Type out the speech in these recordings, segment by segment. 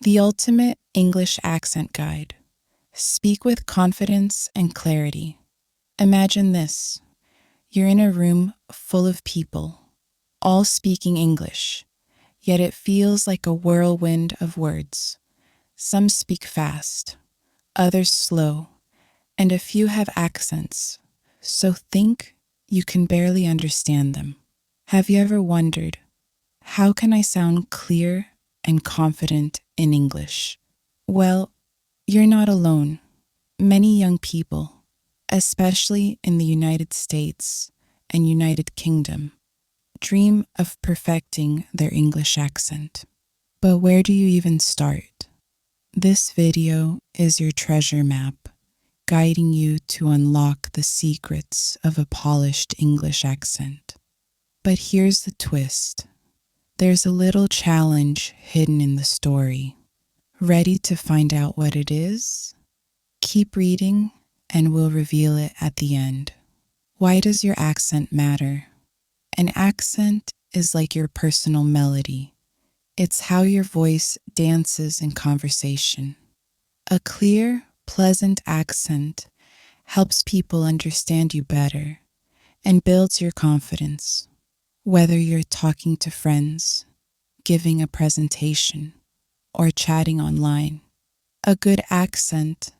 The ultimate English accent guide. Speak with confidence and clarity. Imagine this. You're in a room full of people, all speaking English, yet it feels like a whirlwind of words. Some speak fast, others slow, and a few have accents, so think you can barely understand them. Have you ever wondered, how can I sound clear and confident in English? Well, you're not alone. Many young people, especially in the United States and United Kingdom, dream of perfecting their English accent. But where do you even start? This video is your treasure map, guiding you to unlock the secrets of a polished English accent. But here's the twist. There's a little challenge hidden in the story. Ready to find out what it is? Keep reading and we'll reveal it at the end. Why does your accent matter? An accent is like your personal melody. It's how your voice dances in conversation. A clear, pleasant accent helps people understand you better and builds your confidence. Whether you're talking to friends, giving a presentation, or chatting online, a good accent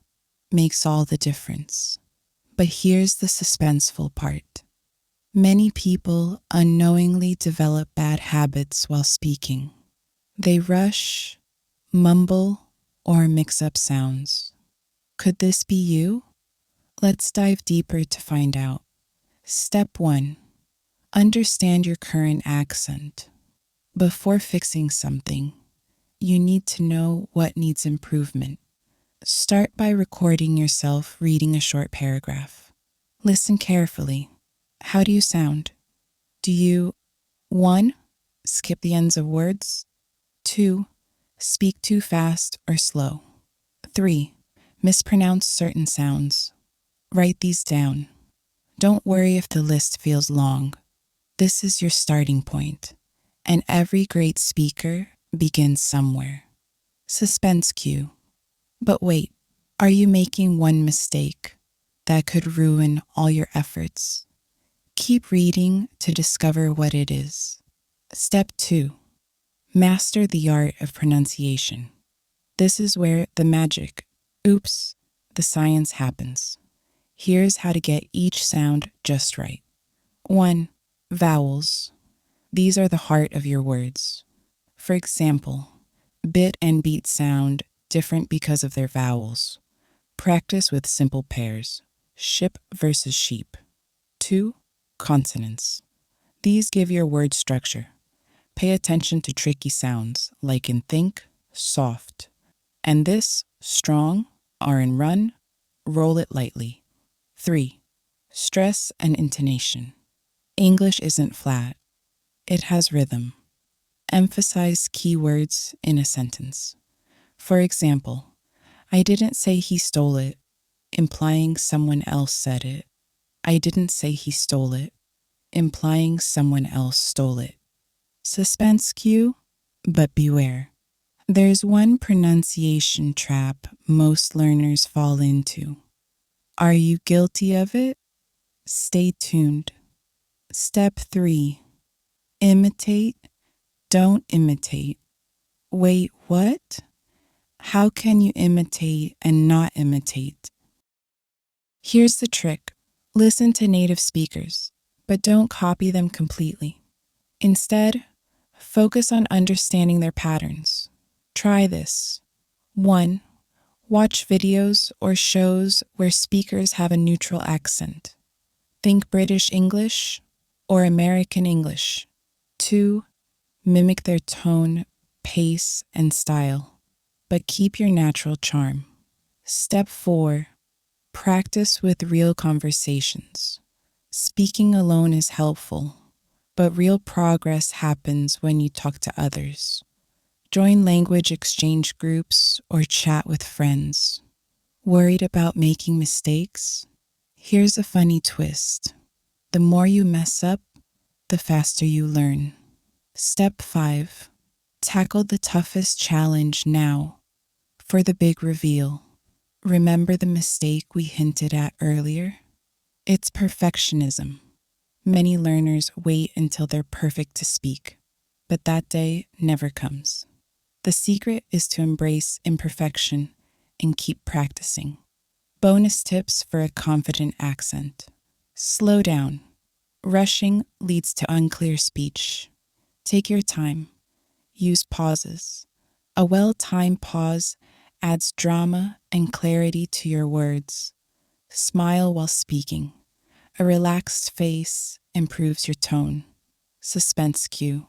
makes all the difference. But here's the suspenseful part. Many people unknowingly develop bad habits while speaking. They rush, mumble, or mix up sounds. Could this be you? Let's dive deeper to find out. Step 1. Understand your current accent. Before fixing something, you need to know what needs improvement. Start by recording yourself reading a short paragraph. Listen carefully. How do you sound? Do you 1. Skip the ends of words? 2. Speak too fast or slow? 3. Mispronounce certain sounds? Write these down. Don't worry if the list feels long. This is your starting point, and every great speaker begins somewhere. Suspense cue. But wait, are you making one mistake that could ruin all your efforts? Keep reading to discover what it is. Step 2. Master the art of pronunciation. This is where the magic, the science happens. Here's how to get each sound just right. 1. Vowels. These are the heart of your words. For example, bit and beat sound different because of their vowels. Practice with simple pairs. Ship versus sheep. 2. Consonants. These give your word structure. Pay attention to tricky sounds like in think, soft. And this, strong, are in run, roll it lightly. 3. Stress and intonation. English isn't flat. It has rhythm. Emphasize key words in a sentence. For example, I didn't say he stole it, implying someone else said it. I didn't say he stole it, implying someone else stole it. Suspense cue, but beware. There's one pronunciation trap most learners fall into. Are you guilty of it? Stay tuned. Step 3. Imitate, don't imitate. Wait, what? How can you imitate and not imitate? Here's the trick. Listen to native speakers, but don't copy them completely. Instead, focus on understanding their patterns. Try this. 1. Watch videos or shows where speakers have a neutral accent. Think British English or American English. 2. Mimic their tone, pace, and style, but keep your natural charm. Step 4. Practice with real conversations. Speaking alone is helpful, but real progress happens when you talk to others. Join language exchange groups or chat with friends. Worried about making mistakes? Here's a funny twist. The more you mess up, the faster you learn. Step 5. Tackle the toughest challenge now for the big reveal. Remember the mistake we hinted at earlier? It's perfectionism. Many learners wait until they're perfect to speak, but that day never comes. The secret is to embrace imperfection and keep practicing. Bonus tips for a confident accent. Slow down. Rushing leads to unclear speech. Take your time. Use pauses. A well-timed pause adds drama and clarity to your words. Smile while speaking. A relaxed face improves your tone. Suspense cue.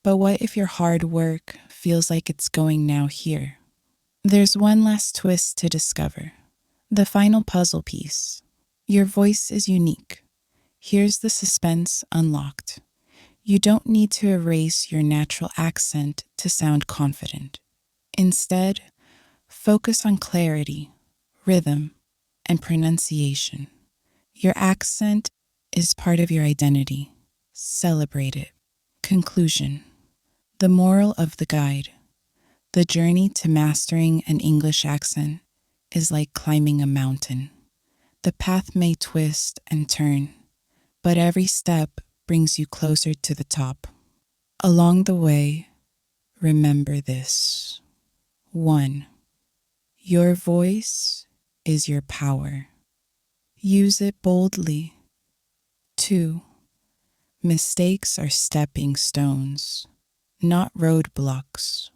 But what if your hard work feels like it's going now here? There's one last twist to discover. The final puzzle piece. Your voice is unique. Here's the suspense unlocked. You don't need to erase your natural accent to sound confident. Instead, focus on clarity, rhythm, and pronunciation. Your accent is part of your identity. Celebrate it. Conclusion. The moral of the guide. The journey to mastering an English accent is like climbing a mountain. The path may twist and turn, but every step brings you closer to the top. Along the way, remember this. 1. Your voice is your power. Use it boldly. 2. Mistakes are stepping stones, not roadblocks.